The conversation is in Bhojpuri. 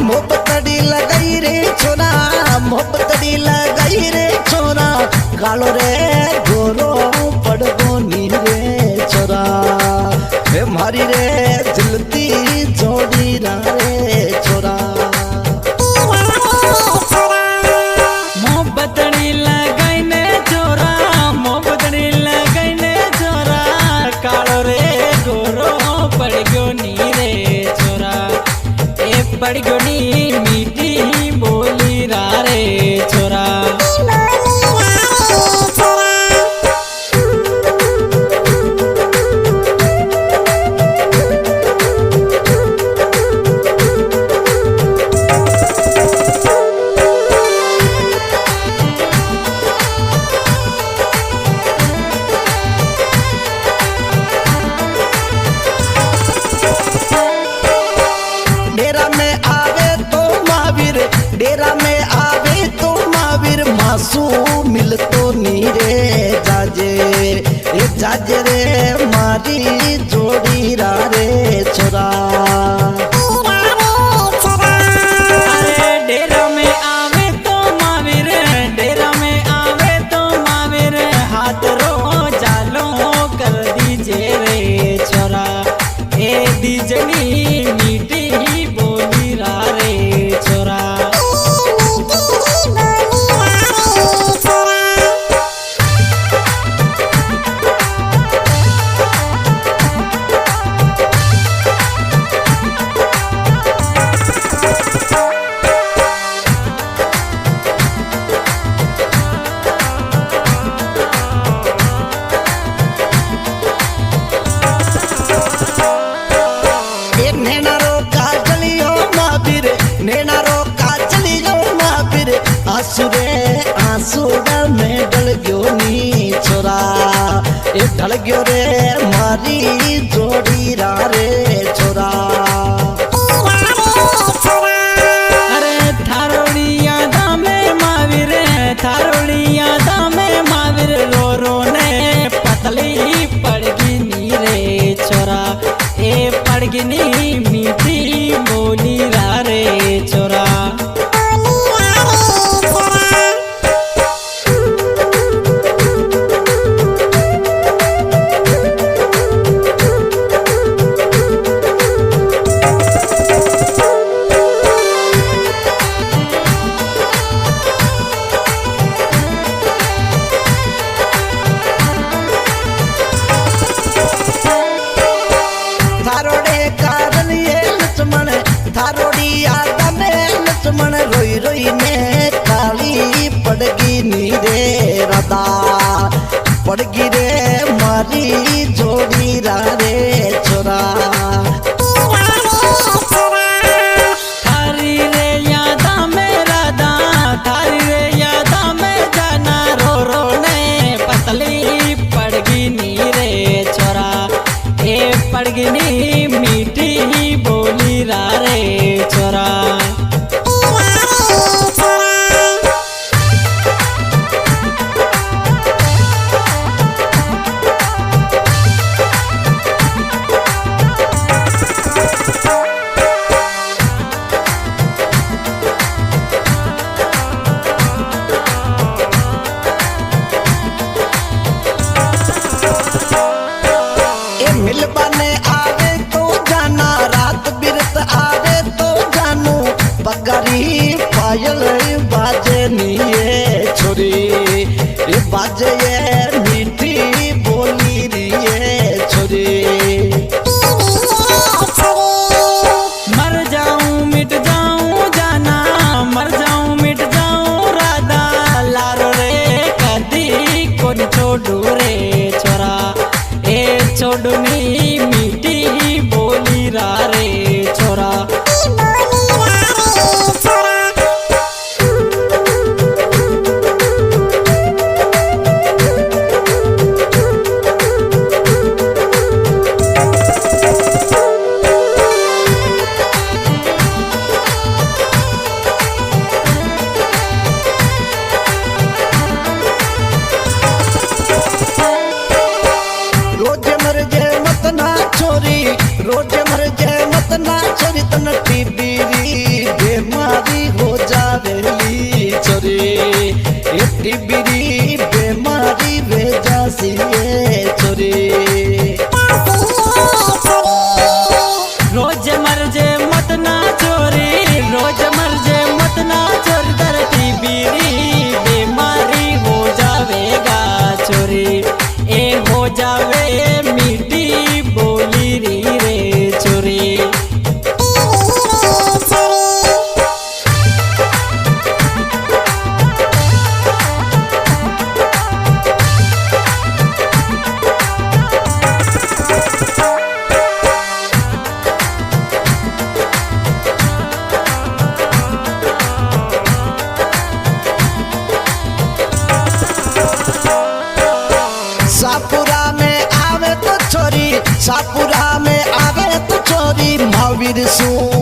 मोहब्बतड़ी लगाई रे छोरा, मोहब्बतड़ी लगाई रे छोरा, कालो रे गोरो पड़गो नी रे छोरा, हे मारी रे जलती जोड़ी रे छोरा। मोहब्बतड़ी लगाई ने छोरा, मोहब्बतड़ी लगाई ने छोरा, कालो रे गोरो पड़गो नी रे छोरा, ए पड़गो नी मीठी बोली रे छोरा। डेरा में आवे तो महावीर मासू मिल तो नीरे जाजे, ए जाजे रे मारी जोड़ी रे छोरा। अरे डेरा में आवे तो महावीर, डेरा में आवे तो महावीर, हाथ रो जालो कर दीजे रे छोरा, ए दीजनी मीठी बोली रे छोरा। आंसुरे आंसुड़ा में डल गयो नी छोरा, ए ढल गयो रे मारी जोड़ी रे छोरा। अरे थारोड़ी यादा में महावीर, थारोड़ी यादा में महावीर, रो रो ने पतली पड़गी नी रे छोरा, ए पड़गी नी मीठी बोली रे छोरा। थारोड़ी याद में लक्ष्मण रोई रोई ने काली पड़गी नी रे रदा, पड़गी रे मारी जोड़ी रे छोरा। थारी रे यादा में राधा, थारी रे यादा में जाना, रो रो ने पतली पड़गी नी रे छोरा, ए पड़गी नी मीठी बोली रे छोरा। ए मिलबाने आवे तो जाना, रात बिरत आवे तो जानू, पगड़ी पायल बाजे नी ये छोरी, ये बाजे ये मीठी बोली री ये छोरी। मर जाऊं मिट जाऊं जाना, मर जाऊं मिट जाऊं राधा, लारो रे कदी कोन छोड़ू रे छोरा, ए छोड़नी मीठी बोली रे छोरा। रोज मर जे मत ना छोरी तन टीबी री त्रिशूल